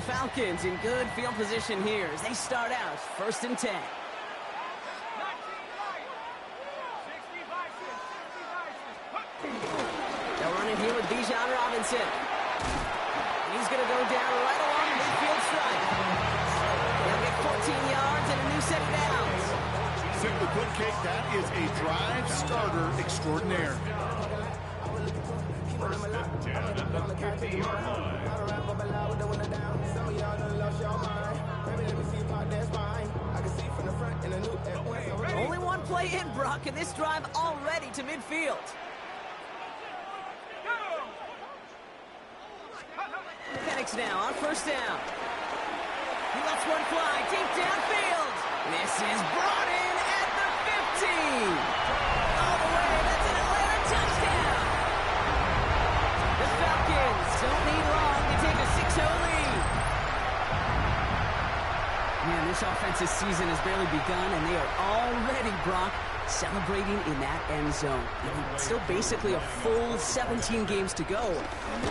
Falcons in good field position here as they start out 1st and 10. They'll run it here with Bijan Robinson. He's going to go down right along the midfield stripe. They'll get 14 yards and a new set of downs. Simply put, Kate, that is a drive starter extraordinaire. 1st and 10 at the 50-yard line. Only one play in, Brock, and this drive already to midfield. Penix now on 1st down. He lets one fly deep downfield. This is brought in at the 15. All the way, that's an Atlanta touchdown. The Falcons don't need long to take a 6-0 lead. Man, this offensive season has barely begun, and they are already, Brock, celebrating in that end zone. It's still basically a full 17 games to go.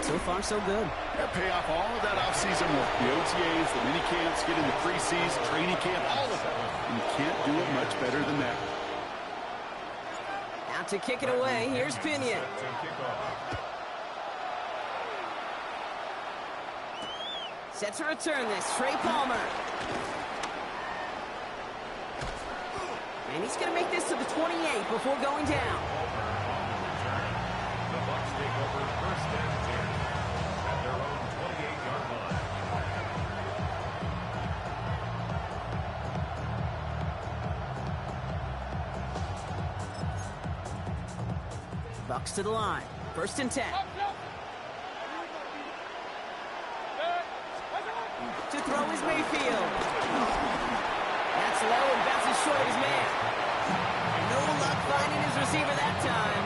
So far, so good. Pay off all of that offseason work. The OTAs, the mini camps, get into preseason, training camp, all of it. And you can't do it much better than that. Out to kick it away, here's Pinion. Set to return this, Trey Palmer. And he's going to make this to the 28 before going down. The Bucs take over 1st and 10 at their own 28-yard line. Bucs to the line. 1st and 10. To throw is Mayfield. That's low and bounces short of his man. No luck finding his receiver that time.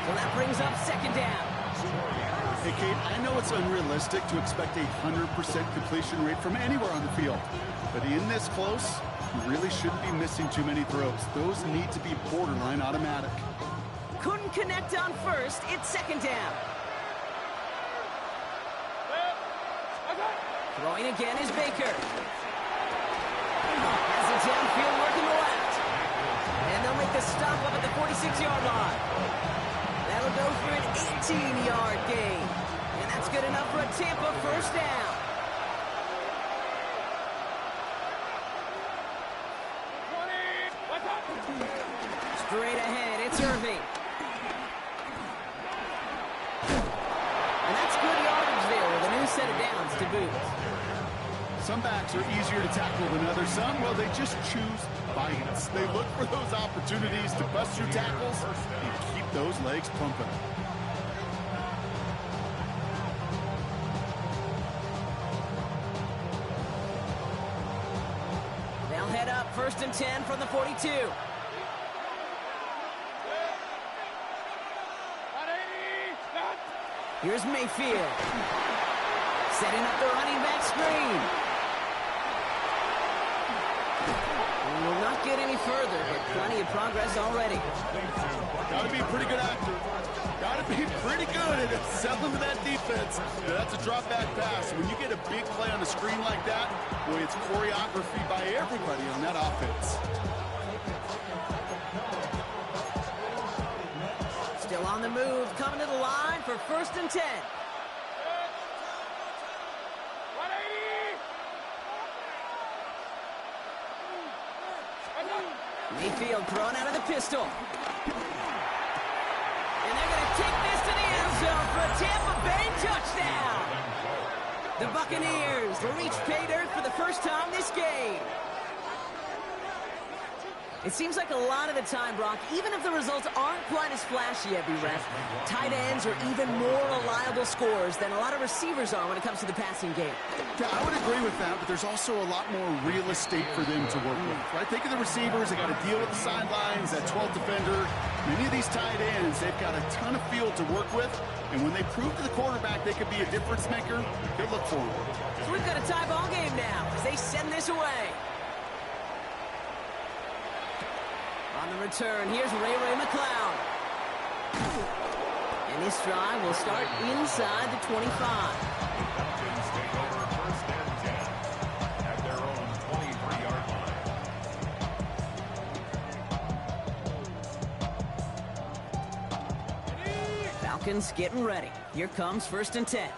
So that brings up 2nd down. Hey, Kate, I know it's unrealistic to expect a 100% completion rate from anywhere on the field. But in this close, you really shouldn't be missing too many throws. Those need to be borderline automatic. Couldn't connect on 1st. It's 2nd down. Throwing again is Baker. Has it downfield working the left. And they'll make the stop up at the 46-yard line. That'll go for an 18-yard gain. And that's good enough for a Tampa 1st down. Straight ahead, it's Irving. And that's good yardage there with a new set of downs to boot. Some backs are easier to tackle than others. Some, well, they just choose violence. They look for those opportunities to bust through tackles and keep those legs pumping. They'll head up 1st and 10 from the 42. Here's Mayfield. Setting up the running back screen. We will not get any further, but plenty of progress already. Got to be a pretty good actor. Got to be pretty good at selling to that defense. That's a drop back pass. When you get a big play on the screen like that, boy, it's choreography by everybody on that offense. Still on the move, coming to the line for 1st and 10. Mayfield thrown out of the pistol. And they're going to kick this to the end zone for a Tampa Bay touchdown. The Buccaneers will reach pay dirt for the first time this game. It seems like a lot of the time, Brock, even if the results aren't quite as flashy every ref, tight ends are even more reliable scorers than a lot of receivers are when it comes to the passing game. Yeah, I would agree with that, but there's also a lot more real estate for them to work with, right? Think of the receivers. They got to deal with the sidelines, that 12th defender. Many of these tight ends, they've got a ton of field to work with, and when they prove to the quarterback they could be a difference maker, good look for them. So we've got a tie ball game now as they send this away. On the return, here's Ray McCloud. And this drive will start inside the 25. Falcons getting ready. Here comes 1st and 10.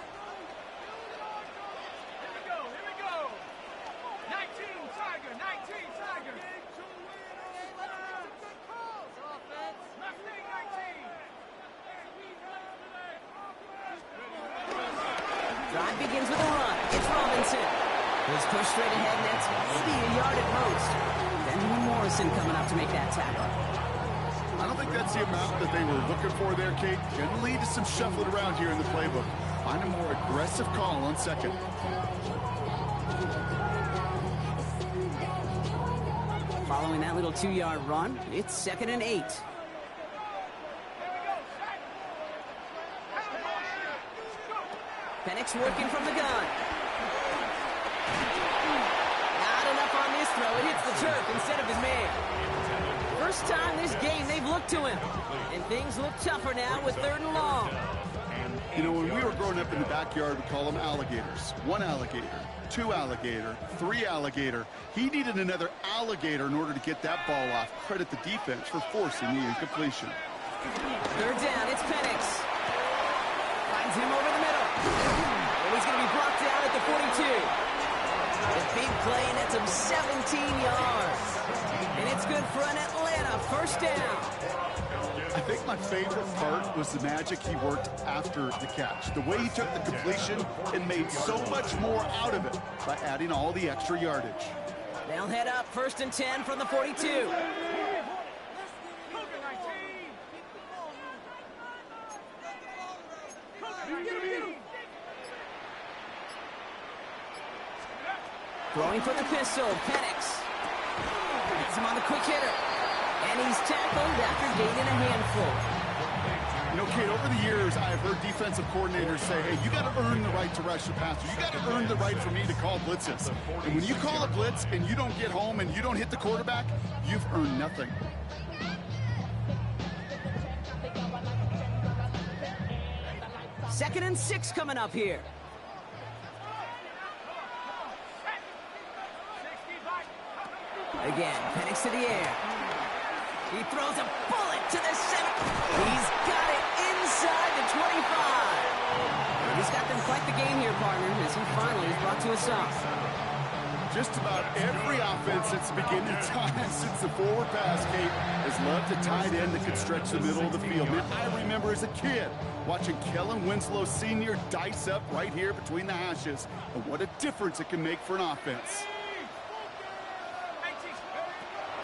Drive begins with a run. It's Robinson. He's pushed straight ahead, and that's maybe a yard at most. Benjamin Morrison coming up to make that tackle. I don't think that's the amount that they were looking for there, Kate. Gonna lead to some shuffling around here in the playbook. Find a more aggressive call on 2nd. Following that little 2-yard run, it's 2nd and 8. Penix working from the gun. Not enough on this throw. It hits the turf instead of his man. First time this game they've looked to him. And things look tougher now with 3rd and long. You know, when we were growing up in the backyard, we call them alligators. 1 alligator, 2 alligator, 3 alligator. He needed another alligator in order to get that ball off. Credit the defense for forcing the incompletion. 3rd down, it's Penix. Finds him over the middle. And he's going to be brought down at the 42. A big play, and that's him 17 yards. And it's good for an Atlanta 1st down. I think my favorite part was the magic he worked after the catch. The way he took the completion and made so much more out of it by adding all the extra yardage. They'll head up 1st and 10 from the 42. Throwing for the pistol, Penix. Gets him on the quick hitter. And he's tackled after gaining a handful. You know, Kate, over the years, I've heard defensive coordinators say, hey, you got to earn the right to rush the passer. You got to earn the right for me to call blitzes. And when you call a blitz and you don't get home and you don't hit the quarterback, you've earned nothing. Second and 6 coming up here. Again, Penix to the air. He throws a bullet to the center. He's got it inside the 25. And he's got them quite the game here, partner, as he finally is brought to a stop. Just about every offense since the beginning of time, since the forward pass, Kate, has loved a tight end that could stretch the middle of the field. Man, I remember as a kid watching Kellen Winslow Sr. dice up right here between the hashes. And what a difference it can make for an offense.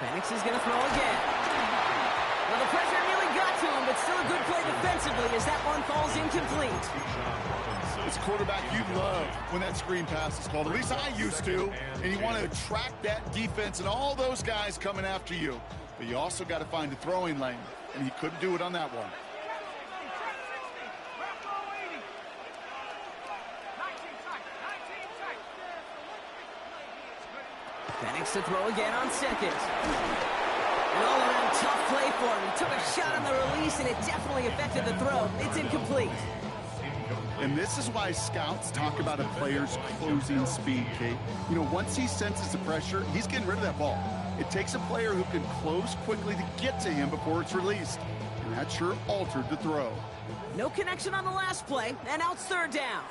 Penix is going to throw again. Well, the pressure nearly got to him, but still a good play defensively as that one falls incomplete. It's a quarterback you love when that screen pass is called. At least I used to. And you want to attract that defense and all those guys coming after you. But you also got to find a throwing lane, and he couldn't do it on that one. Penix to throw again on 2nd. An all-around tough play for him. He took a shot on the release, and it definitely affected the throw. It's incomplete. And this is why scouts talk about a player's closing speed, Kate. You know, once he senses the pressure, he's getting rid of that ball. It takes a player who can close quickly to get to him before it's released. And that sure altered the throw. No connection on the last play, and now it's 3rd down.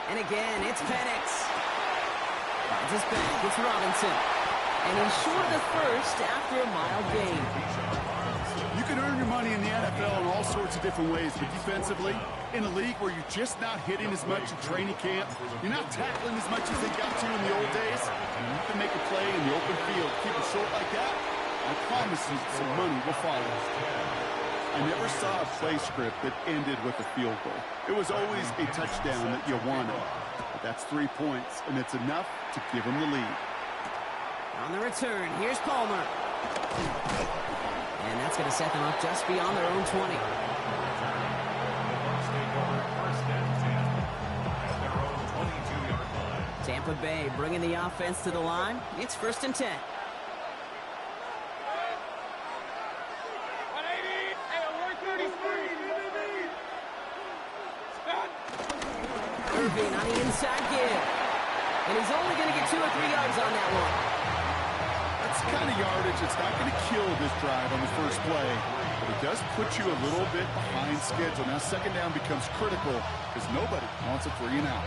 And again, it's Penix. Finds his back, it's Robinson. And he's short of the first after a mild gain. You can earn your money in the NFL in all sorts of different ways, but defensively, in a league where you're just not hitting as much in training camp, you're not tackling as much as they got to in the old days, and you can make a play in the open field. Keep it short like that, I promise you some money will follow. I never saw a play script that ended with a field goal. It was always a touchdown that you wanted. But that's 3 points, and it's enough to give them the lead. On the return, here's Palmer. And that's going to set them up just beyond their own 20. Tampa Bay bringing the offense to the line. It's 1st and 10. Irving on the inside give. And he's only going to get 2 or 3 yards on that one. Let's the kind of yardage that's not going to kill this drive on the first play, but it does put you a little bit behind schedule. Now second down becomes critical because nobody wants a 3 and out.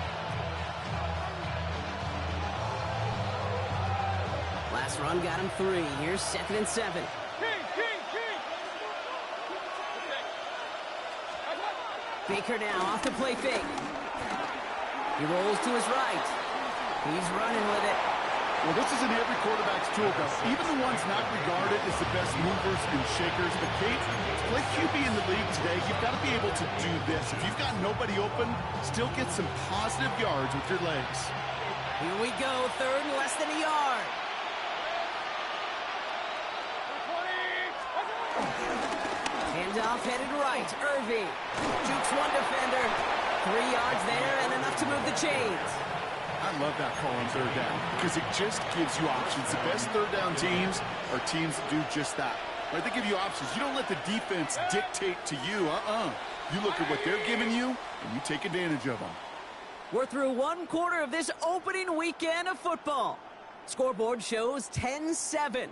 Last run got him 3. Here's 2nd and 7. Baker now off the play fake. He rolls to his right. He's running with it. Well, this is in every quarterback's tool belt. Even the ones not regarded as the best movers and shakers. But, Kate, to play QB in the league today, you've got to be able to do this. If you've got nobody open, still get some positive yards with your legs. Here we go, 3rd and less than a yard. Handoff headed right. Irving jukes one defender. 3 yards there and enough to move the chains. I love that call on 3rd down because it just gives you options. The best 3rd down teams are teams that do just that. Right? They give you options. You don't let the defense dictate to you. You look at what they're giving you, and you take advantage of them. We're through 1 quarter of this opening weekend of football. Scoreboard shows 10-7.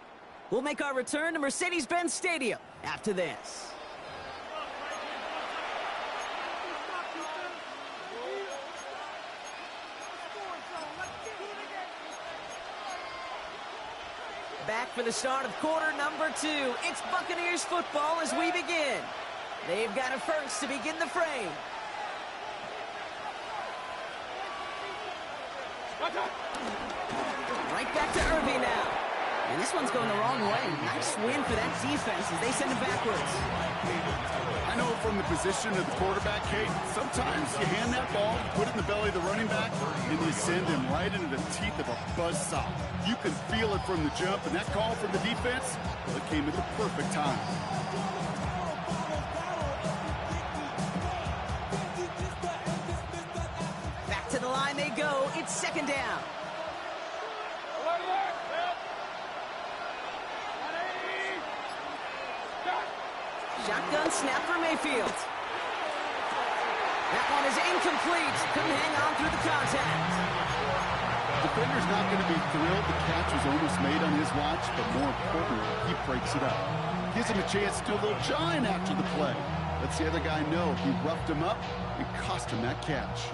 We'll make our return to Mercedes-Benz Stadium after this. Back for the start of quarter number 2. It's Buccaneers football as we begin. They've got it first to begin the frame. Right back to Irving now. And this one's going the wrong way. Nice win for that defense as they send it backwards. I know from the position of the quarterback, Kate, sometimes you hand that ball, put it in the belly of the running back, and you send him right into the teeth of a buzzsaw. You can feel it from the jump, and that call from the defense, well, it came at the perfect time. Back to the line they go. It's 2nd down. Shotgun snap for Mayfield. That one is incomplete. Couldn't hang on through the contact. Defender's not going to be thrilled. The catch was almost made on his watch, but more importantly, he breaks it up. Gives him a chance to do a little jawing after the play. Lets the other guy know he roughed him up and cost him that catch.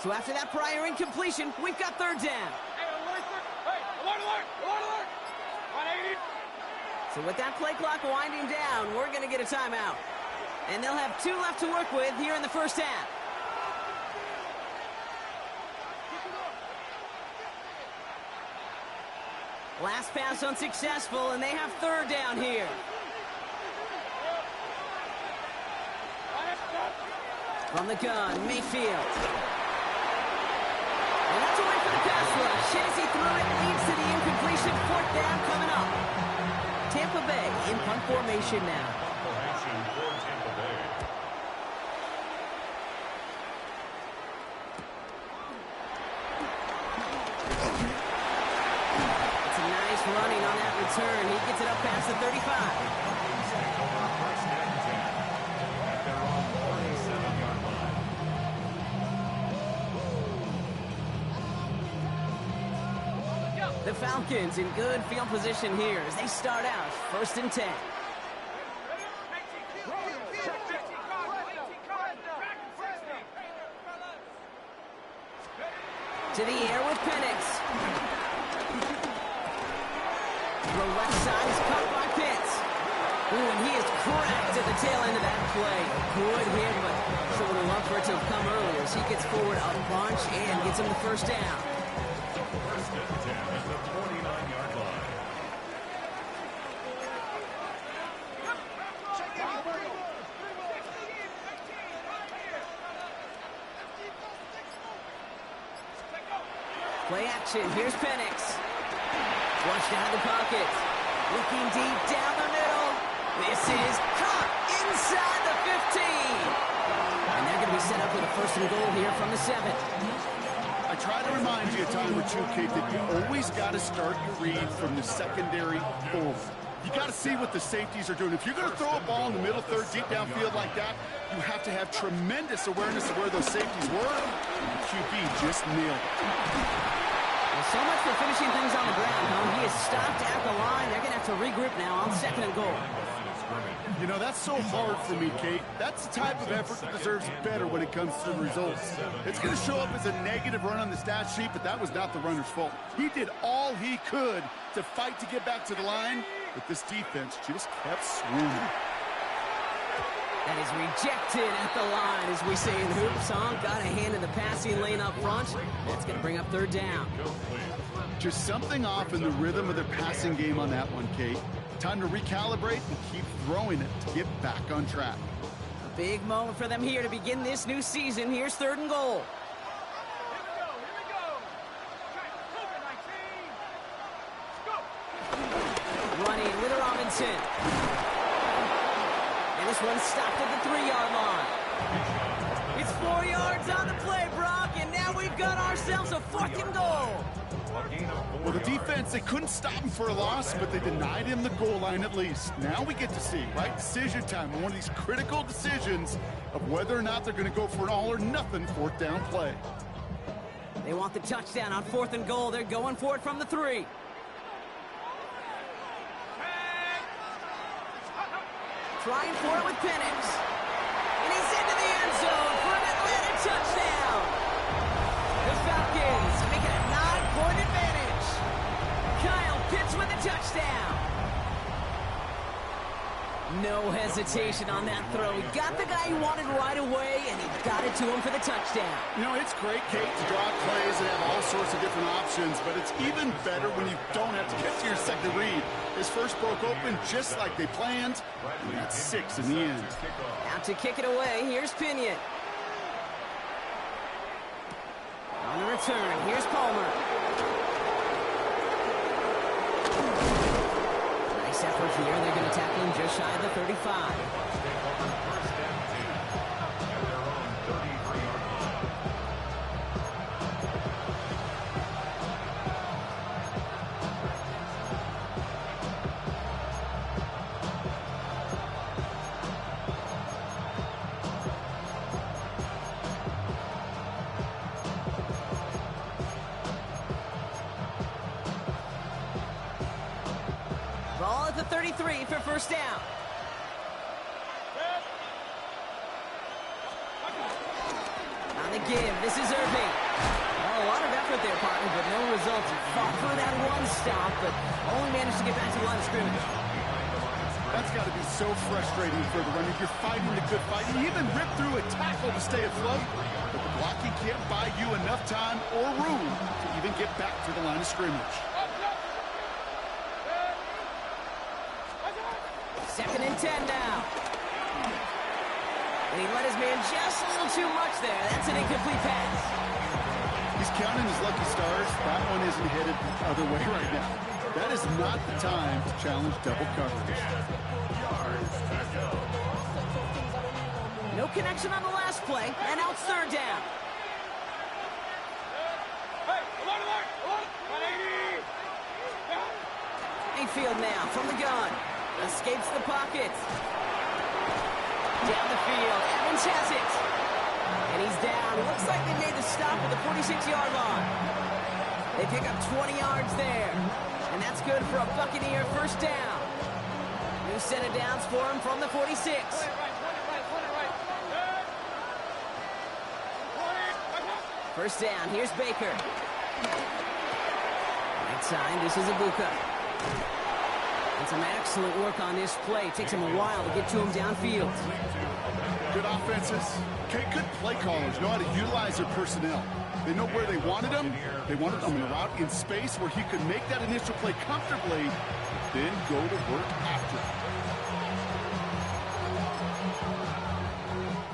So after that prior incompletion, we've got 3rd down. So with that play clock winding down, we're going to get a timeout. And they'll have 2 left to work with here in the first half. Last pass unsuccessful, and they have 3rd down here. From the gun, Mayfield. And that's away for the pass rush. Shazy threw it, leads to the incompletion. 4th down coming up. Tampa Bay in punt formation now. Formation for Tampa Bay. It's a nice running on that return. He gets it up past the 35. First and 10 at their own 47-yard line. The Falcons in good field position here as they start out 1st and 10. To the air with Penix. The left side is caught by Pitts. Ooh, and he is cracked at the tail end of that play. Good hit, but sure would have loved for it to have come earlier as he gets forward a bunch and gets him the 1st down. First and 10 at the 49-yard line. Play action. Here's Penix. Flushed out of the pocket. Looking deep down the middle. This is caught inside the 15. And they're going to be set up with a 1st and goal here from the 7. try to remind you a time or two, Kate, that you always got to start your read from the secondary forward. You got to see what the safeties are doing. If you're going to throw a ball in the middle third, deep downfield like that, you have to have tremendous awareness of where those safeties were. The QB just nailed it. Well, so much for finishing things on the ground, huh? He is stopped at the line. They're going to have to regroup now on 2nd and goal. You know, that's so hard for me, Kate. That's the type of effort that deserves better when it comes to the results. It's going to show up as a negative run on the stat sheet, but that was not the runner's fault. He did all he could to fight to get back to the line, but this defense just kept swinging. That is rejected at the line, as we say in hoops, huh? Got a hand in the passing lane up front. That's going to bring up 3rd down. Just something off in the rhythm of their passing game on that one, Kate. Time to recalibrate and keep throwing it to get back on track. A big moment for them here to begin this new season. Here's 3rd and goal. Running with Robinson. And this one's stopped at the 3-yard line. It's 4 yards on the play, Brock, and now we've got ourselves a 4th and goal. Well, the defense, they couldn't stop him for a loss, but they denied him the goal line at least. Now we get to see, right, decision time, one of these critical decisions of whether or not they're going to go for an all-or-nothing 4th down play. They want the touchdown on 4th and goal. They're going for it from the 3. Trying for it with Penix. And he's into the end zone for an Atlanta touchdown. The Falcons make it a 9-point advantage. Kyle Pitts with a touchdown. No hesitation on that throw. He got the guy he wanted right away, and he got it to him for the touchdown. You know, it's great, Kate, to draw plays and have all sorts of different options, but it's even better when you don't have to get to your second read. His first broke open just like they planned, and that's 6 in the end. Out to kick it away, here's Pinion. On the return, here's Palmer. Nice effort here. They're going to tackle him just shy of the 35. Ball at the 33 for 1st down. On the give, this is Irving. Well, a lot of effort there, partner, but no results. He fought for that one stop, but only managed to get back to the line of scrimmage. That's got to be so frustrating for the runner. You're fighting the good fight. You even ripped through a tackle to stay afloat, but the blocking can't buy you enough time or room to even get back to the line of scrimmage. 2nd and 10 now. And he let his man just a little too much there. That's an incomplete pass. He's counting his lucky stars. That one isn't headed the other way right now. That is not the time to challenge double coverage. No connection on the last play, and now it's 3rd down. Mayfield now from the gun. Escapes the pocket. Down the field. Evans has it. And he's down. Looks like they made the stop at the 46-yard line. They pick up 20 yards there. And that's good for a Buccaneer 1st down. New set of downs for him from the 46. First down. Here's Baker. Right side. This is Ibuka. And some excellent work on this play. It takes him a while to get to him downfield. Good offenses. Okay, good play callers know how to utilize their personnel. They know where they wanted him. They wanted him in a route in space where he could make that initial play comfortably, then go to work after.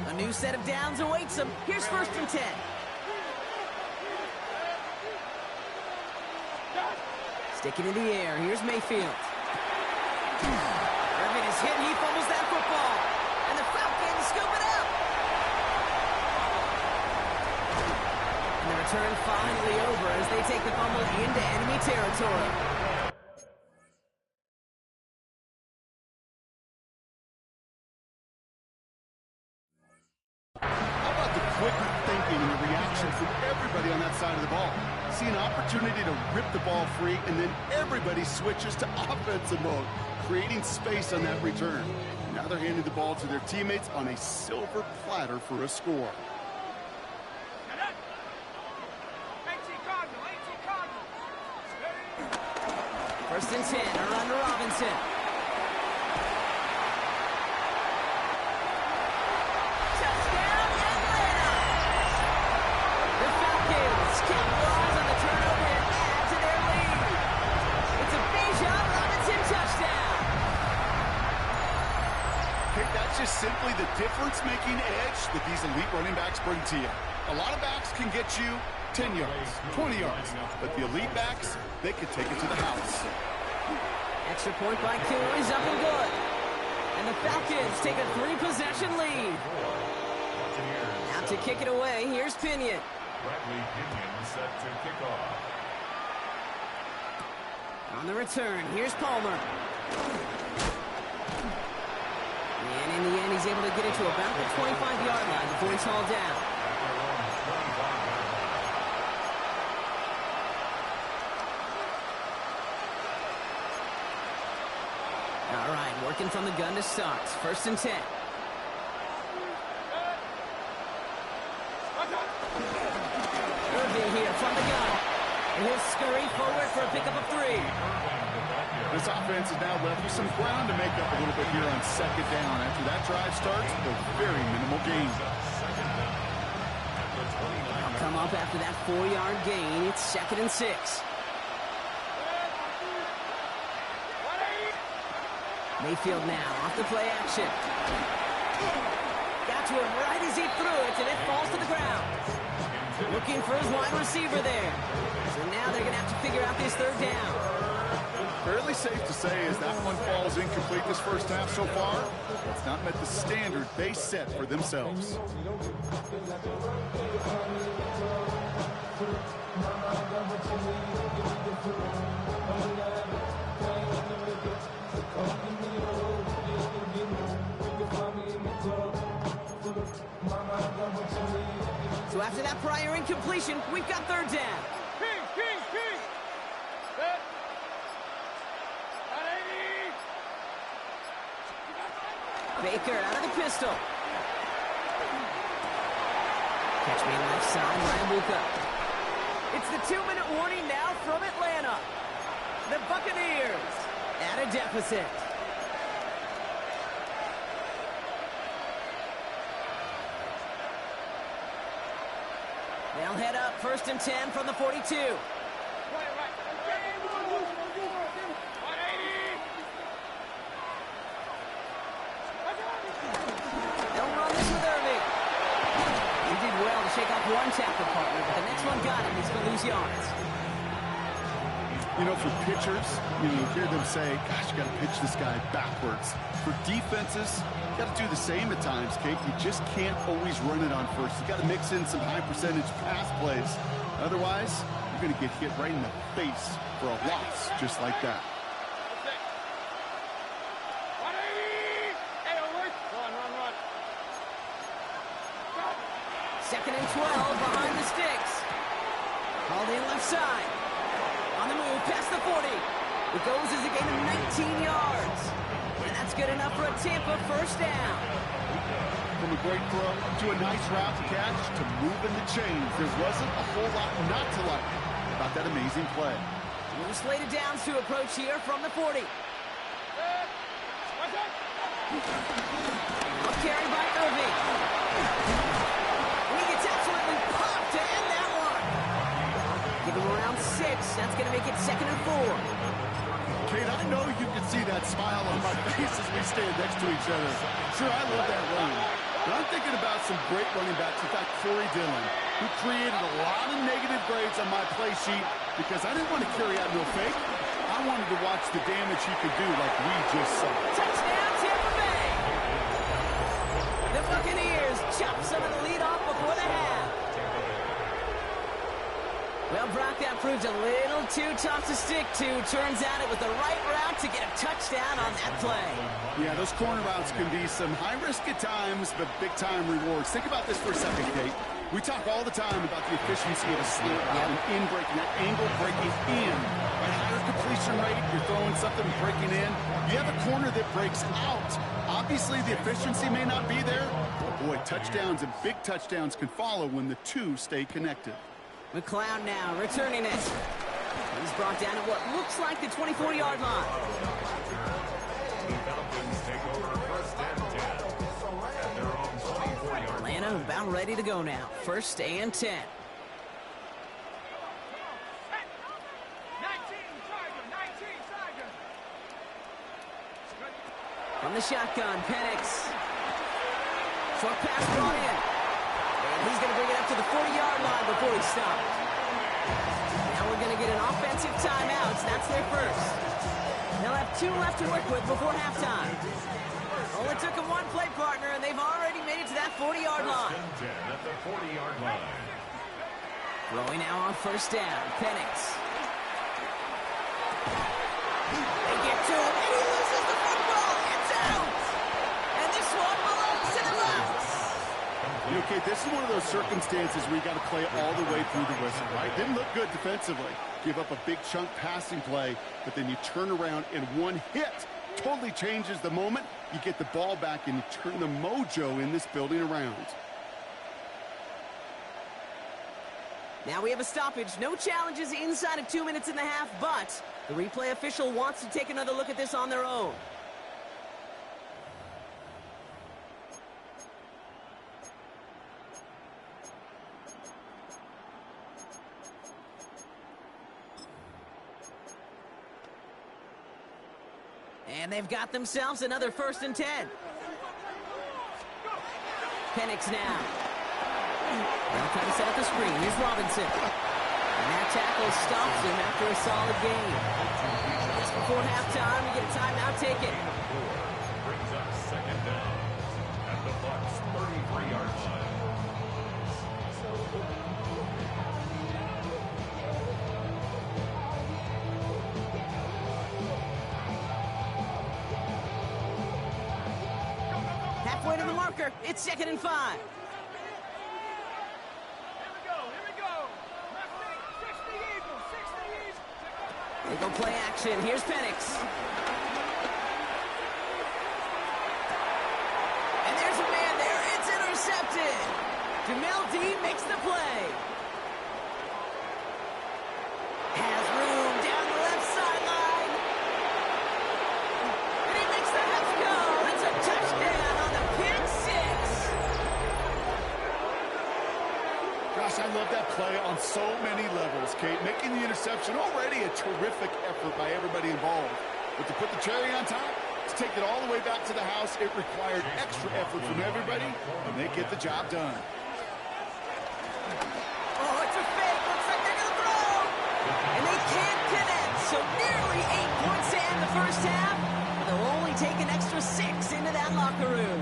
A new set of downs awaits him. Here's 1st and 10. Sticking in the air. Here's Mayfield. Irvin is hit. He fumbles that football. And the Falcons scoop it up. And the return finally over as they take the fumble into enemy territory. How about the quick thinking and the reaction from everybody on that side of the ball? See an opportunity to rip the ball free, and then everybody switches to offensive mode, creating space on that return. Now they're handing the ball to their teammates on a silver platter for a score. First and 10, around to Robinson. Touchdown, Atlanta! The Falcons capitalize on the turnover and add to their lead. It's a Bijan Robinson touchdown. Okay, that's just simply the difference-making edge that these elite running backs bring to you. A lot of backs can get you 10 yards, 20 yards, but the elite backs, they can take it to the house. Extra point by Q is up and good. And the Falcons take a 3-possession lead. Now to kick it away, here's Pinion. Bradley Pinion set to kick off. On the return, here's Palmer. And in the end, he's able to get it to about the 25-yard line before he's hauled down. All right, working from the gun to start. First and 10. Irving here from the gun. And he'll scurry forward for a pickup of 3. This offense is now left with some ground to make up a little bit here on second down. After that drive starts, a very minimal gain. They'll come up after that 4-yard gain. It's second and 6. Mayfield now off the play action. Got to him right as he threw it, and it falls to the ground. Looking for his wide receiver there. So now they're going to have to figure out this third down. Fairly safe to say as that one falls incomplete this first half so far, it's not met the standard they set for themselves. So after that prior incompletion, we've got third down. Baker out of the pistol. Catch me left side, Rambuka. It's the 2-minute warning now from Atlanta. The Buccaneers at a deficit. They'll head up first and 10 from the 42. Shake off one tackle partner, but the next one got him. He's going to lose yards. You know, for pitchers, you hear them say, gosh, you got to pitch this guy backwards. For defenses, you got to do the same at times, Kate. You just can't always run it on first. You got to mix in some high percentage pass plays. Otherwise, you're going to get hit right in the face for a loss just like that. Second and 12 behind the sticks. Called in left side. On the move, past the 40. It goes as a gain of 19 yards. And that's good enough for a Tampa first down. From a great throw to a nice route to catch to moving the chains. There wasn't a whole lot not to like about that amazing play. New slated downs to approach here from the 40. Carried by Irving. To end that one. Give him around 6. That's going to make it second and 4. Kate, I know you can see that smile on my face as we stand next to each other. Sure, I love that run. But I'm thinking about some great running backs. In fact, Corey Dillon, who created a lot of negative grades on my play sheet because I didn't want to carry out no fake. I wanted to watch the damage he could do like we just saw. Touchdown, Tampa Bay. The Buccaneers chop some of the lead off before the half. Well, Brock, that proved a little too tough to stick to. Turns out it was the right route to get a touchdown on that play. Yeah, those corner routes can be some high risk at times, but big-time rewards. Think about this for a second, Kate. We talk all the time about the efficiency of a slant route and in breaking, that angle breaking in. Right, higher completion rate, you're throwing something breaking in. You have a corner that breaks out. Obviously, the efficiency may not be there, but boy, touchdowns and big touchdowns can follow when the two stay connected. McLeod now returning it. He's brought down at what looks like the 24-yard line. The Falcons take over first and 10 at their own 24-yard line. Atlanta about ready to go now. First and 10. 19, Tiger. From the shotgun, Penix. Short pass brought in. And he's going to bring it up to the 40-yard line before he stops. Now we're going to get an offensive timeout. That's their first. They'll have 2 left to work with before halftime. Only took them 1 play, partner, and they've already made it to that 40-yard line. First and 10 at the 40-yard line. Throwing now on first down, Penix. They get to him, and he loses the football. It's out. And this one belongs to the Bucs. Okay, this is one of those circumstances where you got to play all the way through the whistle, right? Didn't look good defensively. Give up a big chunk passing play, but then you turn around and one hit totally changes the moment. You get the ball back and you turn the mojo in this building around. Now we have a stoppage. No challenges inside of 2 minutes and a half, but the replay official wants to take another look at this on their own. And they've got themselves another first and 10. Penix now. They'll try to set up the screen. Here's Robinson. And that tackle stops him after a solid game. Just before halftime, we get a timeout taken. Brings up second down at the Bucs' 33-yard line. Halfway to the marker. It's 2nd and 5. Here we go. Left wing, 60 Eagles, 60 Eagles. They go play action. Here's Penix. And there's a man there. It's intercepted. Jamel D makes the play. Has room down the left sideline. And he makes the half goal. It's a touchdown on the pick 6. Gosh, I love that play on so many levels, Kate. Making the interception, already a terrific effort by everybody involved. But to put the cherry on top, to take it all the way back to the house, it required extra effort from everybody, and they get the job done. Oh, it's a fake. Looks like they're going to throw. And they can't connect. So nearly 8 points to end the first half. But they'll only take an extra 6 into that locker room.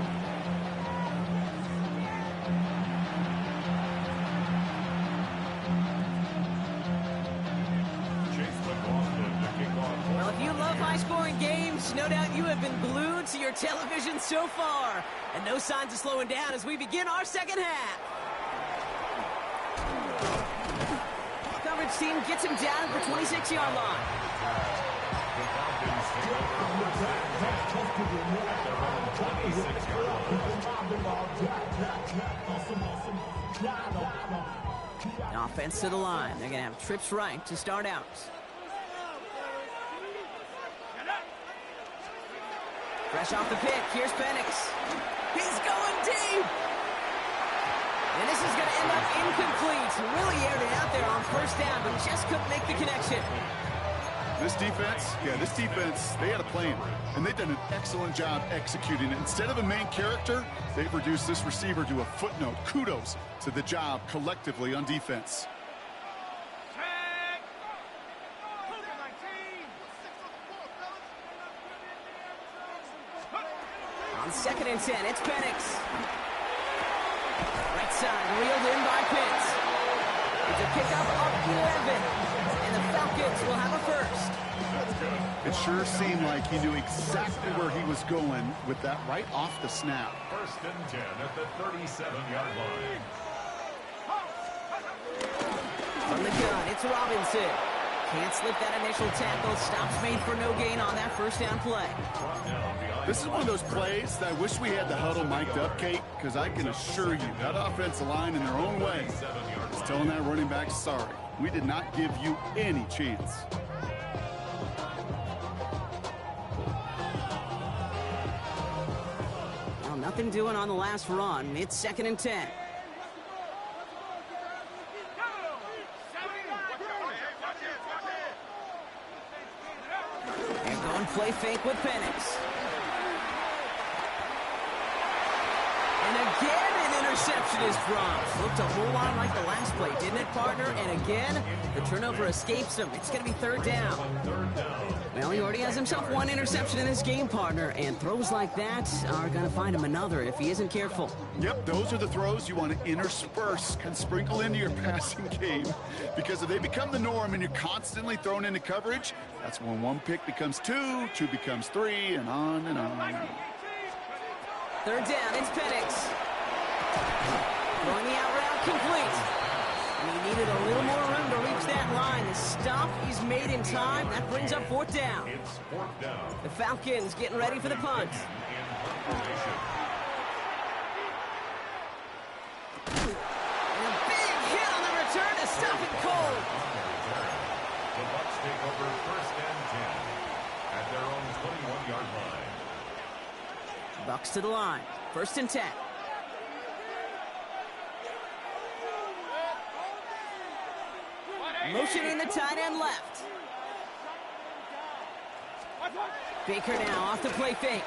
Well, if you love high-scoring games, no doubt you have been glued to your television so far. And no signs of slowing down as we begin our second half. Coverage team gets him down at the 26-yard line. The Falcons take over at their own 26-yard line. Offense to the line. They're going to have trips right to start out. Fresh off the pick, here's Penix. He's going deep! And this is going to end up incomplete. Really aired it out there on first down, but just couldn't make the connection. This defense, they had a plan, and they've done an excellent job executing it. Instead of a main character, they've reduced this receiver to a footnote. Kudos to the job collectively on defense. Tag. 19. On 2nd and 10, it's Penix. Right side, reeled in by Pitts. It's a pickup of 11. And the Falcons will have a first. It sure seemed like he knew exactly where he was going with that right off the snap. First and 10 at the 37-yard line. From the gun, it's Robinson. Can't slip that initial tackle. Stops made for no gain on that first down play. This is one of those plays that I wish we had the huddle mic'd up, Kate, because I can assure you that offensive line in their own way is telling that running back, sorry, we did not give you any chance. Well, nothing doing on the last run. It's 2nd and 10. And going play fake with Penix. And again, an interception is dropped. Looked a whole lot like the last play, didn't it, partner? And again, the turnover escapes him. It's going to be 3rd down. Well, he already has himself 1 interception in this game, partner, and throws like that are going to find him another if he isn't careful. Yep, those are the throws you want to intersperse and sprinkle into your passing game, because if they become the norm and you're constantly thrown into coverage, that's when 1 pick becomes 2, 2 becomes 3, and on and on. 3rd down, it's Penix. Throwing the out route complete. And he needed a little more room to reach that line. The stop he's made in time. That brings up 4th down. It's 4th down. The Falcons getting ready for the punt. And a big hit on the return to stop it cold. The Bucs take over 1st and 10 at their own 21-yard line. Bucs to the line. 1st and 10. Motioning the tight end left. Baker now off the play fake.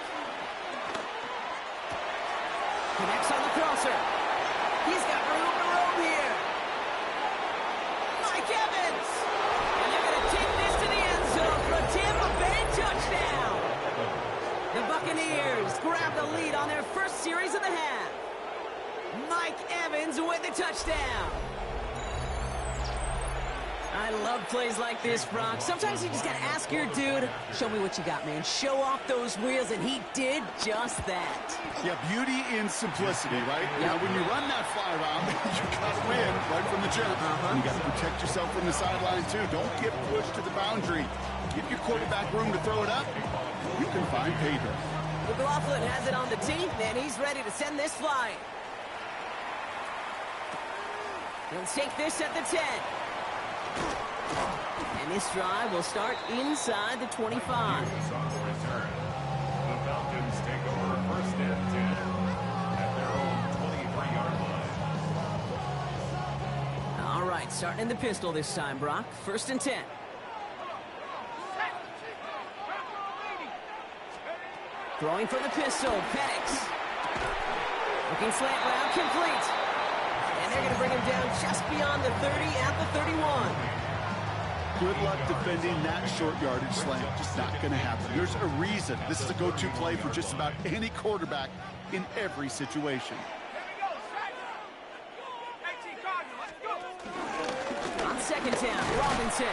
Connects on the crosser. He's got room to roam here. Mike Evans. And they're going to take this to the end zone for a Tampa Bay touchdown. The Buccaneers grab the lead on their first series of the half. Mike Evans with the touchdown. I love plays like this, Brock. Sometimes you just got to ask your dude, show me what you got, man. Show off those wheels, and he did just that. Yeah, beauty in simplicity, right? Now, when you run that fly route, you got to win right from the jump. You got to protect yourself from the sideline, too. Don't get pushed to the boundary. Give your quarterback room to throw it up. You can find pay dirt. McLaughlin has it on the team, and he's ready to send this flying. He'll take this at the 10. And this drive will start inside the 25. On the return, the Falcons take over 1st and 10 at their own 23-yard line. All right, starting in the pistol this time, Brock. 1st and 10. Throwing for the pistol, Penix. Looking slant route, complete. And they're going to bring him down just beyond the 30 at the 31. Good luck defending that short yardage slant. Just not going to happen. There's a reason. This is a go-to play for just about any quarterback in every situation. On 2nd down, Robinson.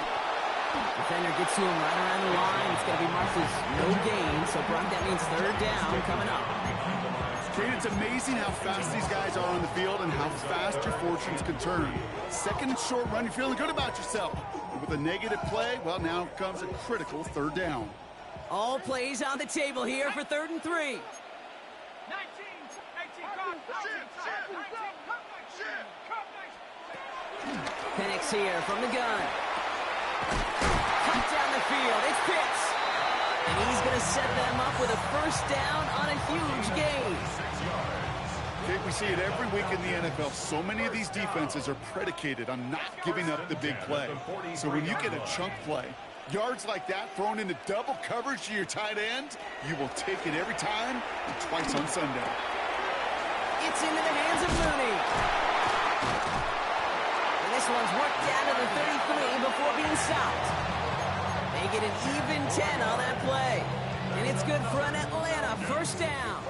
Defender gets to him right around the line. It's going to be marked as no gain. So, Brock, that means 3rd down coming up. Kate, it's amazing how fast these guys are on the field and how fast your fortunes can turn. 2nd and short run, you're feeling good about yourself. With a negative play, well, now comes a critical 3rd down. All plays on the table here for 3rd and 3. Penix here from the gun. Cut down the field. It's Pitts. And he's going to set them up with a 1st down on a huge gain. Okay, we see it every week in the NFL. So many of these defenses are predicated on not giving up the big play. So when you get a chunk play, yards like that thrown into double coverage to your tight end, you will take it every time and twice on Sunday. It's into the hands of Mooney. And this one's worked down to the 33 before being stopped. They get an even 10 on that play. And it's good for an Atlanta 1st down.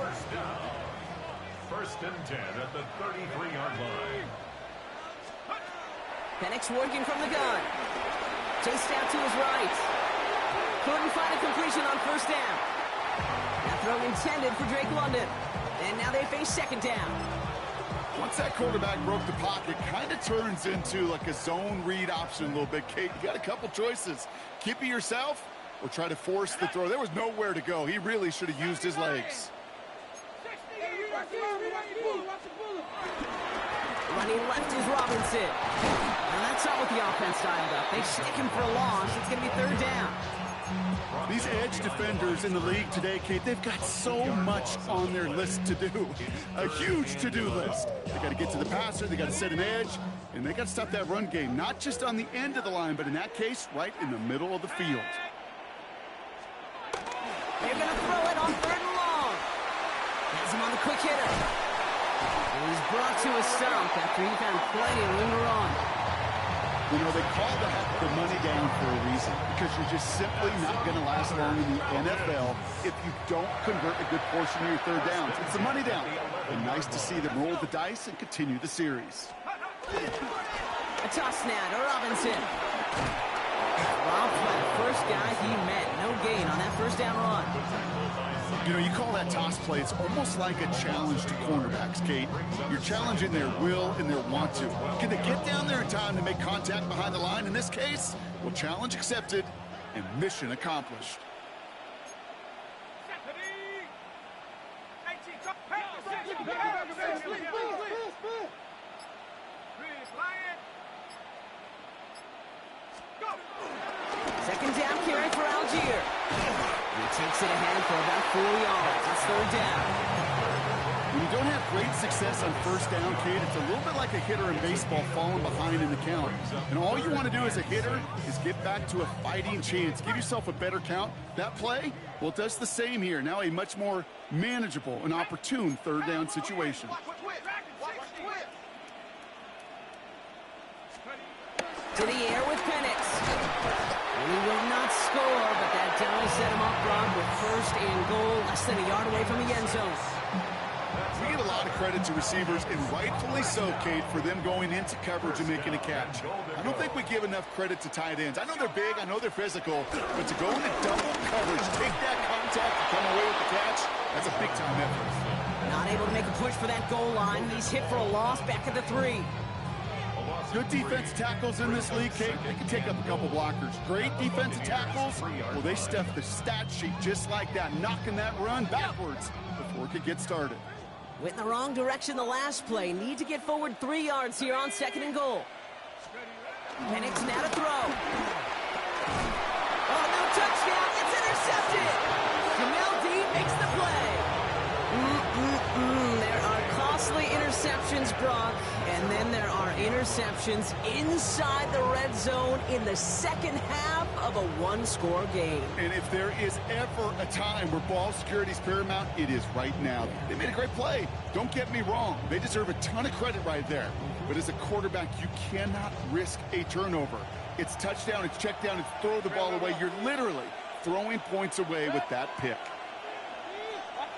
1st and 10 at the 33-yard line. Penix working from the gun. Chased out to his right. Couldn't find a completion on first down. That throw intended for Drake London. And now they face second down. Once that quarterback broke the pocket, kind of turns into like a zone read option a little bit, Kate. You got a couple choices. Keep it yourself or try to force the throw. There was nowhere to go. He really should have used his legs. Running left is Robinson. And that's not what the offense dialed up. They stick him for a loss. It's going to be third down. These edge defenders in the league today, Kate, they've got so much on their list to do. A huge to-do list. They got to get to the passer, they got to set an edge, and they got to stop that run game, not just on the end of the line, but in that case, right in the middle of the field. They're going to throw it on third and long. Has him on the quick hitter. And he's brought to a stop after he found plenty of room to run. You know, they call that the money down for a reason, because you're just simply not going to last long in the NFL if you don't convert a good portion of your third downs. It's the money down. And nice to see them roll the dice and continue the series. A toss now to Robinson. Robbed by the first guy he met. No gain on that first down run. You know, you call that toss play, it's almost like a challenge to cornerbacks, Kate. You're challenging their will and their want to. Can they get down there in time to make contact behind the line? In this case, well, challenge accepted and mission accomplished. Second down carry for Algier. He takes it ahead for about 4 yards. It's third down. When you don't have great success on first down, Kate, it's a little bit like a hitter in baseball falling behind in the count. And all you want to do as a hitter is get back to a fighting chance. Give yourself a better count. That play, well, it does the same here. Now a much more manageable and opportune third down situation. To the air with Penix. And he will not score, but that does set him off broad with first and goal, less than a yard away from the end zone. We give a lot of credit to receivers, and rightfully so, Kate, for them going into coverage and making a catch. I don't think we give enough credit to tight ends. I know they're big, I know they're physical, but to go into double coverage, take that contact and come away with the catch, that's a big-time effort. Not able to make a push for that goal line. He's hit for a loss back at the 3. Good defensive tackles in this league, Kate. They can take up a couple blockers. Great defensive tackles, well, they stuff the stat sheet just like that, knocking that run backwards before it could get started. Went in the wrong direction the last play. Need to get forward 3 yards here on second and goal. Penix now to throw. Oh, no touchdown. It's intercepted. Jamel Dean makes the play. There are costly interceptions, Brock. And then there are interceptions inside the red zone in the second half of a one-score game. And if there is ever a time where ball security is paramount, it is right now. They made a great play. Don't get me wrong. They deserve a ton of credit right there. But as a quarterback, you cannot risk a turnover. It's touchdown, it's check down, it's throw the ball away. You're literally throwing points away with that pick.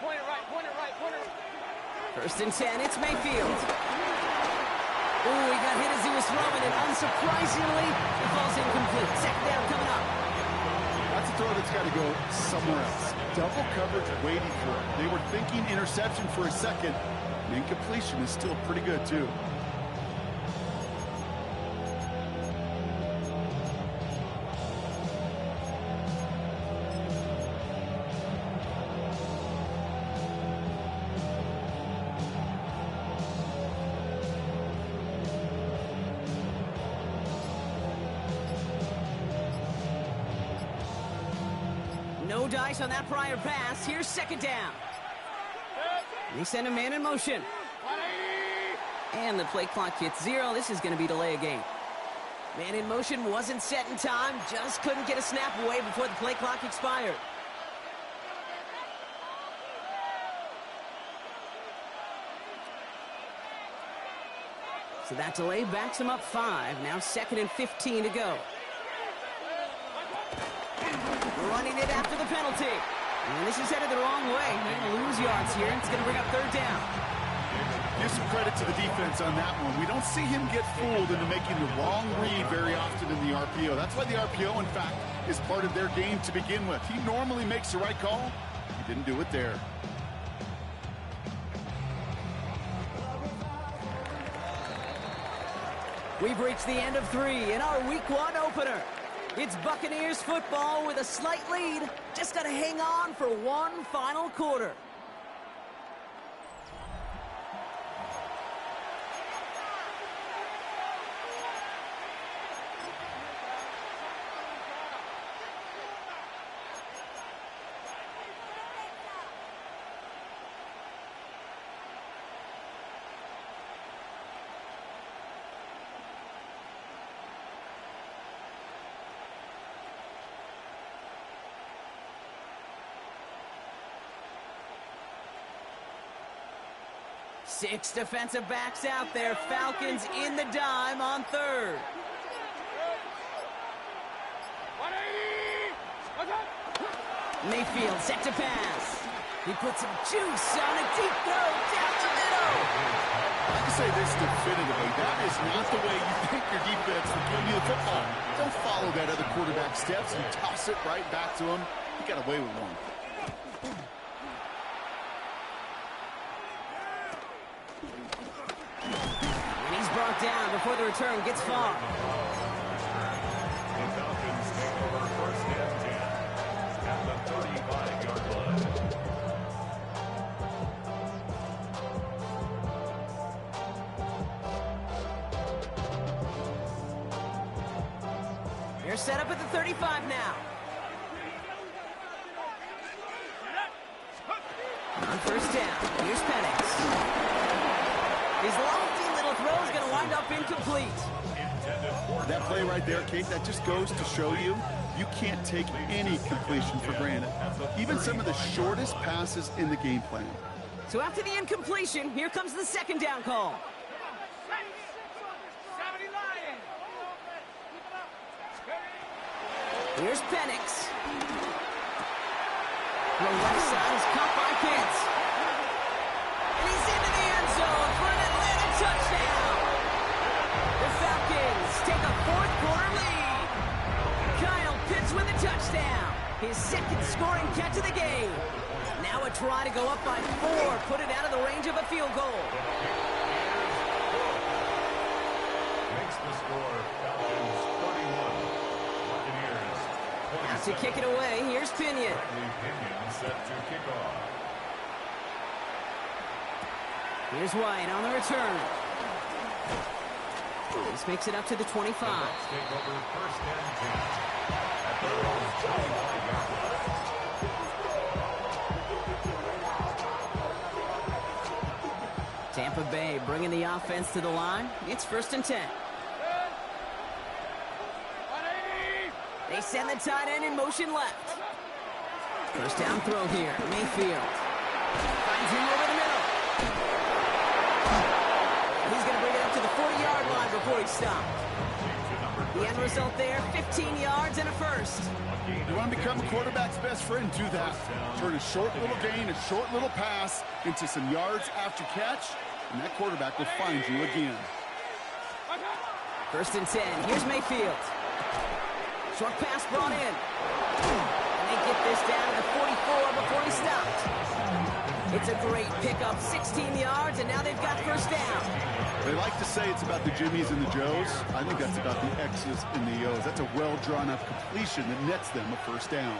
Point it right. First and 10, it's Mayfield. Oh, he got hit as he was throwing it. Unsurprisingly, it falls incomplete. Second down coming up. That's a throw that's got to go somewhere else. Double coverage waiting for it. They were thinking interception for a second. And incompletion is still pretty good, too. No dice on that prior pass. Here's second down. They send a man in motion. And the play clock hits 0. This is going to be delay a game. Man in motion wasn't set in time. Just couldn't get a snap away before the play clock expired. So that delay backs him up 5. Now second and 15 to go. Running it after the penalty. And this is headed the wrong way. They're going to lose yards here. It's going to bring up third down. You some credit to the defense on that one. We don't see him get fooled into making the wrong read very often in the RPO. That's why the RPO, in fact, is part of their game to begin with. He normally makes the right call. He didn't do it there. We've reached the end of 3 in our Week 1 opener. It's Buccaneers football with a slight lead. Just got to hang on for one final quarter. Six defensive backs out there. Falcons in the dime on 3rd. 180! Mayfield set to pass. He puts some juice on a deep throw down the middle. I can say this definitively. That is not the way you think your defense will give you the football. Don't follow that other quarterback steps. You toss it right back to him. You got away with one. Brought down before the return gets far. The Falcons take over 1st and 10 at the 35-yard line. They're set up at the 35 now. On 1st down, here's Penix. His lofty little throw is going to wind up incomplete. That play right there, Kate, that just goes to show you, you can't take any completion for granted. Even some of the shortest passes in the game plan. So after the incompletion, here comes the 2nd down call. 70 Lions! Here's Penix. The left side is caught by Pitts. And he's into the end zone for an Atlanta touchdown. The Falcons take a 4th quarter lead. Kyle Pitts with a touchdown. His 2nd scoring catch of the game. Now a try to go up by 4. Put it out of the range of a field goal. Makes the score Falcons 31. Buccaneers 27. To kick it away, here's Pinion. Pinion set to kick off. Here's White on the return. This makes it up to the 25. The Bucs take over 1st and 10 at their own 25-yard line. Tampa Bay bringing the offense to the line. It's 1st and 10. 180! They send the tight end in motion left. 1st down throw here. Mayfield finds him over the middle. He's going to bring it up to the 40-yard line before he's stopped. The end result there, 15 yards and a 1st. You want to become a quarterback's best friend, do that. Turn a short little gain, a short little pass into some yards after catch, and that quarterback will find you again. 1st and 10. Here's Mayfield. Short pass brought in. And they get this down to the 44 before he stopped. It's a great pickup, 16 yards, and now they've got 1st down. They like to say it's about the Jimmies and the Joes. I think that's about the X's and the O's. That's a well-drawn-up completion that nets them a 1st down.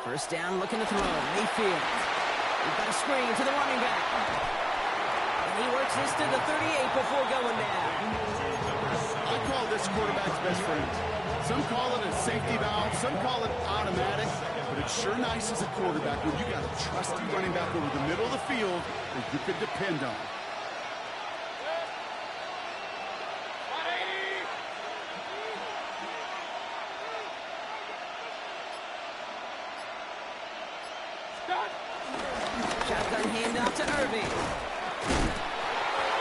1st down, looking to throw. Mayfield. We've got a screen to the running back. And he works this to the 38 before going down. I call this quarterback's best friend. Some call it a safety valve, some call it automatic, but it's sure nice as a quarterback when you got a trusty running back over the middle of the field that you can depend on. 180! Shotgun handoff to Irving.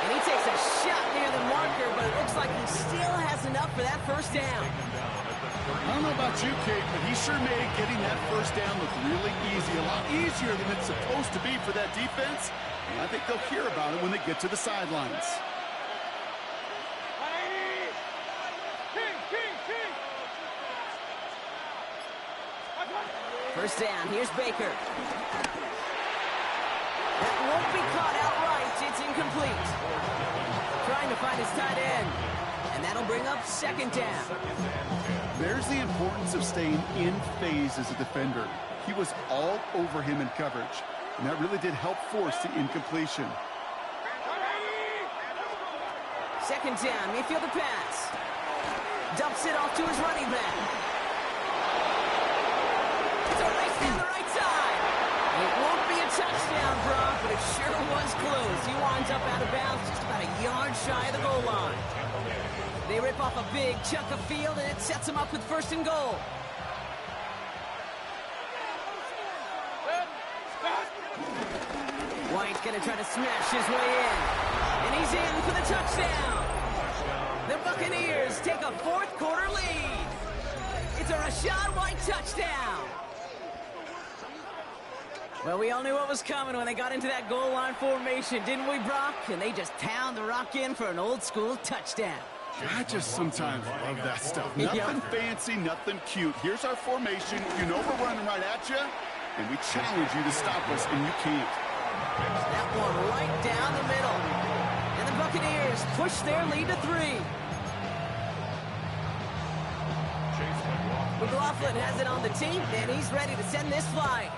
And he takes a shot near the marker, but it looks like he still has enough for that 1st down. I don't know about you, Kate, but he sure made getting that first down look really easy. A lot easier than it's supposed to be for that defense. And I think they'll hear about it when they get to the sidelines. First down, here's Baker. That won't be caught outright. It's incomplete. Trying to find his tight end. And that'll bring up second down. There's the importance of staying in phase as a defender. He was all over him in coverage, and that really did help force the incompletion. Second down, Mayfield the pass. Dumps it off to his running back. It's a race down the right side. It won't be a touchdown, Brock, but it sure was close. He winds up out of bounds just about a yard shy of the goal line. They rip off a big chunk of field, and it sets them up with first and goal. White's going to try to smash his way in. And he's in for the touchdown. The Buccaneers take a fourth-quarter lead. It's a Rachaad White touchdown. Well, we all knew what was coming when they got into that goal line formation, didn't we, Brock? And they just pound the rock in for an old-school touchdown. I just sometimes love that stuff. Nothing fancy, nothing cute. Here's our formation. You know we're running right at you, and we challenge you to stop us, and you can't. That one right down the middle. And the Buccaneers push their lead to 3. McLaughlin has it on the team, and he's ready to send this flying.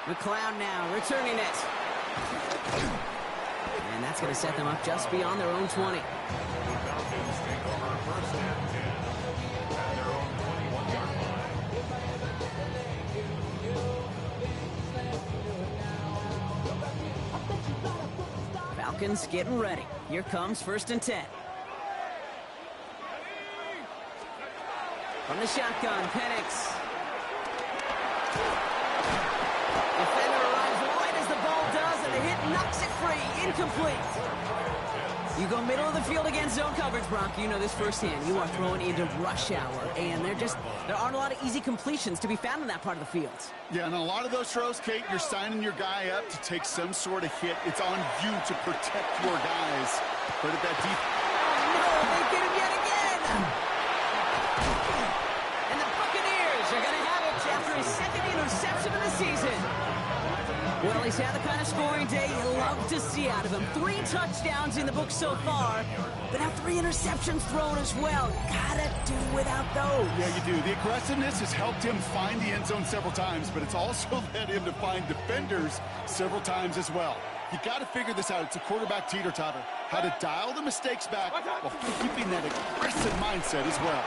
McLeod now returning it. And that's going to set them up just beyond their own 20. Falcons take over first and 10 at their own 21-yard line. Falcons getting ready. Here comes first and 10. From the shotgun, Penix. Defender arrives right as the ball does, and the hit knocks it free. Incomplete. You go middle of the field against zone coverage, Brock. You know this firsthand. You are throwing into rush hour, and there aren't a lot of easy completions to be found in that part of the field. Yeah, and a lot of those throws, Kate, you're signing your guy up to take some sort of hit. It's on you to protect your guys. But at that deep... Oh, no, they get him yet again. And the Buccaneers are going to have it after his second interception of the season. Well, he's had the kind of scoring day you love to see out of him. 3 touchdowns in the book so far, but now 3 interceptions thrown as well. Gotta do without those. Yeah, you do. The aggressiveness has helped him find the end zone several times, but it's also led him to find defenders several times as well. You got to figure this out. It's a quarterback teeter-totter. How to dial the mistakes back while keeping that aggressive mindset as well.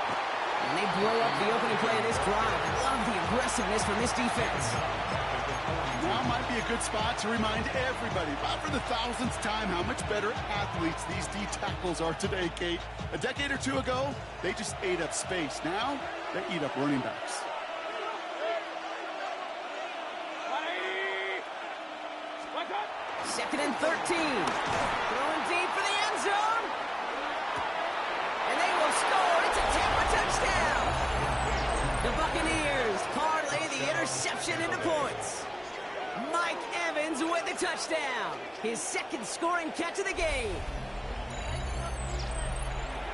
And they blow up the opening play of this drive. I love the aggressiveness from this defense. Now might be a good spot to remind everybody, about for the 1000th time, how much better athletes these D tackles are today, Kate. A decade or 2 ago, they just ate up space. Now, they eat up running backs. Second and 13. Throwing deep for the end zone. And they will score. It's a Tampa touchdown. The Buccaneers parlay the interception into points. Mike Evans with the touchdown. His second scoring catch of the game.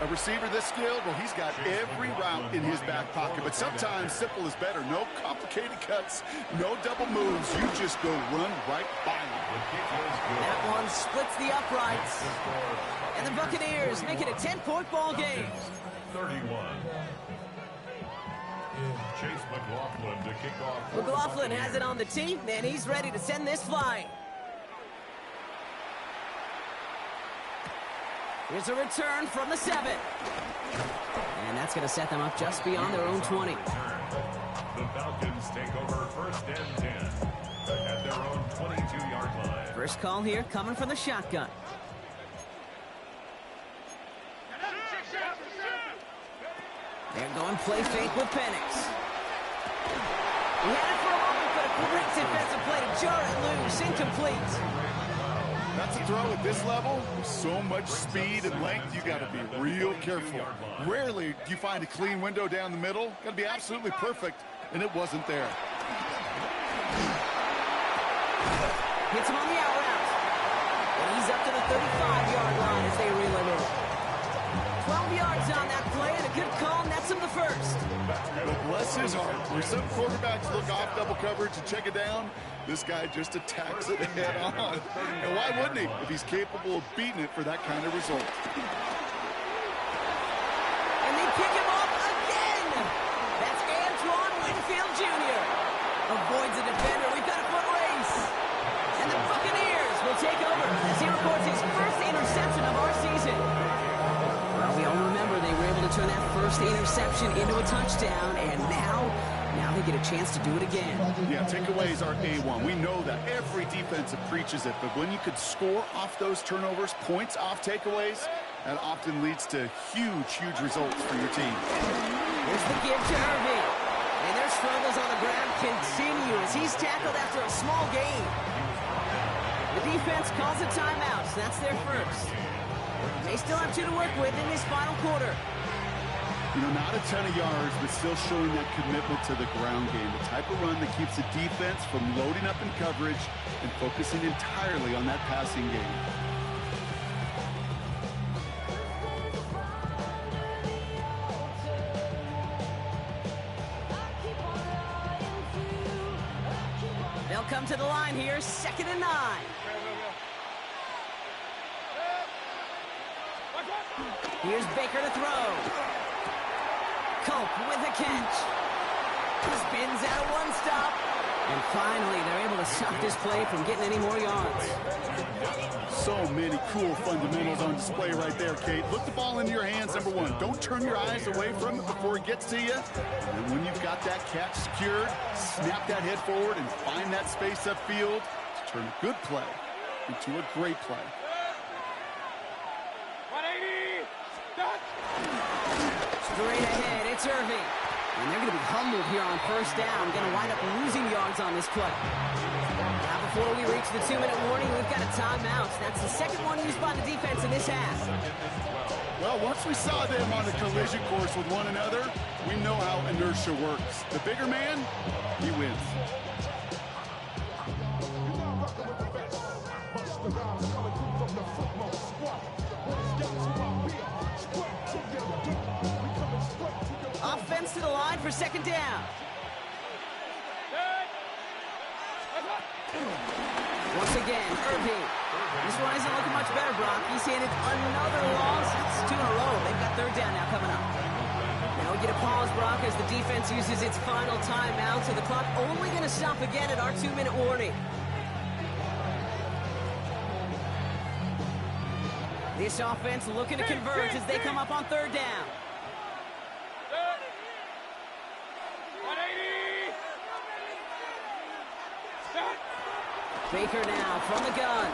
A receiver this skilled, well, he's got every route in his back pocket, but sometimes simple is better. No complicated cuts, no double moves. You just go run right by him. That one splits the uprights. And the Buccaneers make it a 10-point ball game. 31. Chase McLaughlin to kick off. McLaughlin has it on the team, and he's ready to send this flying. Here's a return from the 7. And that's going to set them up just beyond their own 20. The Falcons take over first and 10 at their own 22-yard line. First call here coming from the shotgun. They're going play fake with Penix. He had it for a moment, but a great defensive play to jar it loose. Incomplete. That's a throw at this level. So much speed and length, you got to be real careful. Rarely do you find a clean window down the middle. Got to be absolutely perfect, and it wasn't there. Hits him on the out route. And he's up to the 35-yard line as they reel him in. 12 yards on that play, and a good call nets him the first. But bless his heart, where some quarterbacks look off double coverage and check it down, this guy just attacks it head on. And why wouldn't he if he's capable of beating it for that kind of result? And they pick him off again. That's Antoine Winfield Jr. Avoids a defender. We've got a foot race. And the Buccaneers will take over as he records his first interception of our season. Well, we all remember they were able to turn that first interception into a touchdown, and now they get a chance to do it again. Yeah, takeaways are A1. We know that. Every defensive preaches it, but when you could score off those turnovers, points off takeaways, that often leads to huge results for your team. Here's the give to Irving. And their struggles on the ground continue as he's tackled after a small gain. The defense calls a timeout, so that's their first. They still have 2 to work with in this final quarter. You know, not a ton of yards, but still showing that commitment to the ground game. The type of run that keeps the defense from loading up in coverage and focusing entirely on that passing game. They'll come to the line here, 2nd and 9. Here's Baker to throw. Cope with a catch. Spins out of one stop. And finally, they're able to stop this play from getting any more yards. So many cool fundamentals on display right there, Kate. Look the ball into your hands, number one. Don't turn your eyes away from it before it gets to you. And when you've got that catch secured, snap that head forward and find that space upfield to turn a good play into a great play. 180. Done. Straight ahead, it's Irving. And they're going to be humbled here on first down. Going to wind up losing yards on this play. Now before we reach the 2-minute warning, we've got a timeout. That's the second one used by the defense in this half. Well, once we saw them on a collision course with one another, we know how inertia works. The bigger man, he wins. Offense to the line for 2nd down. Once again, Irving. This one isn't looking much better, Brock. He's handed another loss. It's 2 in a row. They've got 3rd down now coming up. Now we get a pause, Brock, as the defense uses its final timeout. So the clock only going to stop again at our 2-minute warning. This offense looking to convert as they come up on 3rd down. 180. Baker now from the gun.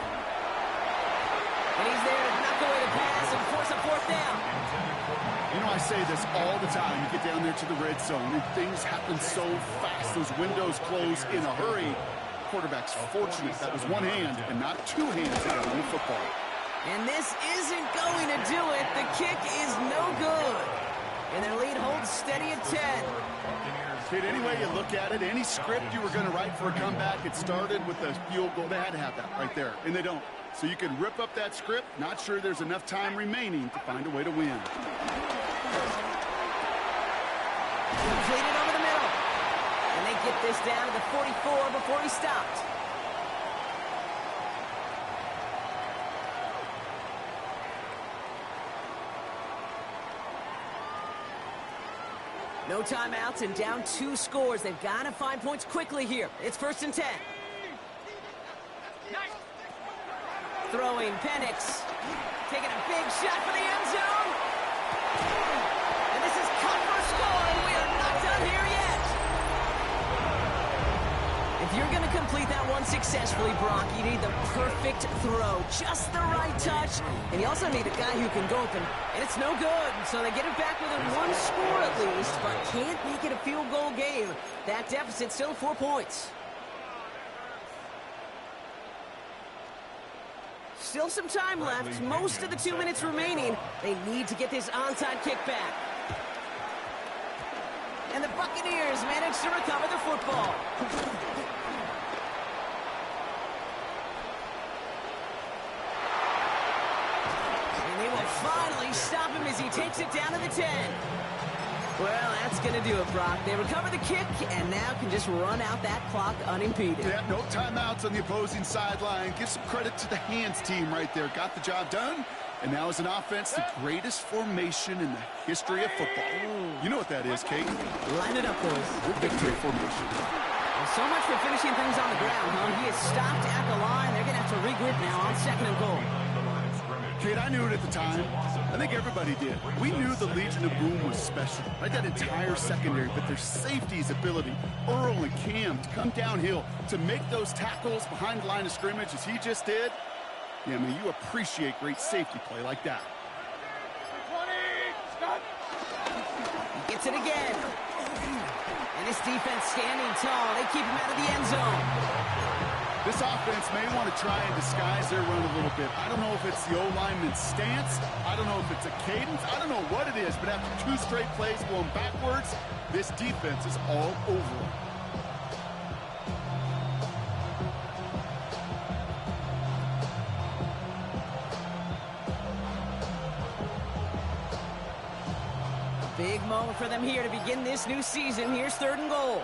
And he's there to knock away the pass and force a 4th down. You know, I say this all the time. You get down there to the red zone, and things happen so fast. Those windows close in a hurry. Quarterback's fortunate that was one hand and not 2 hands out of the football. And this isn't going to do it. The kick is no good. And their lead holds steady at 10. Kid, any way you look at it, any script you were going to write for a comeback, it started with a field goal. They had to have that right there, and they don't. So you can rip up that script. Not sure there's enough time remaining to find a way to win. Completed over the middle. And they get this down to the 44 before he stopped. No timeouts and down 2 scores. They've got to find points quickly here. It's 1st and 10. Throwing, Penix. Taking a big shot for the end zone. And this is cut for a score, and we are not done here yet. If you're going to complete that one successfully, Brock, you need the perfect throw. Just the right touch. And you also need a guy who can go open. And it's no good. So they get it back within 1 score at least, but can't make it a field goal game. That deficit still 4 points. still some time left. Most of the 2 minutes remaining. They need to get this onside kick back. And the Buccaneers manage to recover the football. And they will finally stop him as he takes it down to the 10. Well, that's going to do it, Brock. They recover the kick and now can just run out that clock unimpeded. Yeah, no timeouts on the opposing sideline. Give some credit to the hands team right there. Got the job done. And now as an offense, the greatest formation in the history of football. You know what that is, Kate? Line it up, boys. Victory formation. Well, so much for finishing things on the ground, huh? He is stopped at the line. They're going to have to regroup now on 2nd and goal. Kate, I knew it at the time. I think everybody did. We knew the Legion of Boom was special, right? That entire secondary, but their safety's ability, Earl and Cam, to come downhill, to make those tackles behind the line of scrimmage as he just did. Yeah, I mean, you appreciate great safety play like that. 20, stop. He gets it again. And this defense standing tall. They keep him out of the end zone. This offense may want to try and disguise their run a little bit. I don't know if it's the O-lineman's stance. I don't know if it's a cadence. I don't know what it is, but after 2 straight plays going backwards, this defense is all over them. Big moment for them here to begin this new season. Here's 3rd and goal.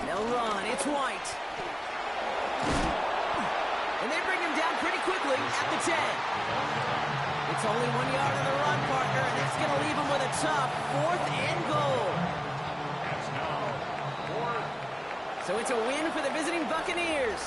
They'll run. It's White. And they bring him down pretty quickly at the 10. It's only 1 yard on the run, partner, and that's going to leave him with a tough 4th and goal. It's now 4th. So it's a win for the visiting Buccaneers.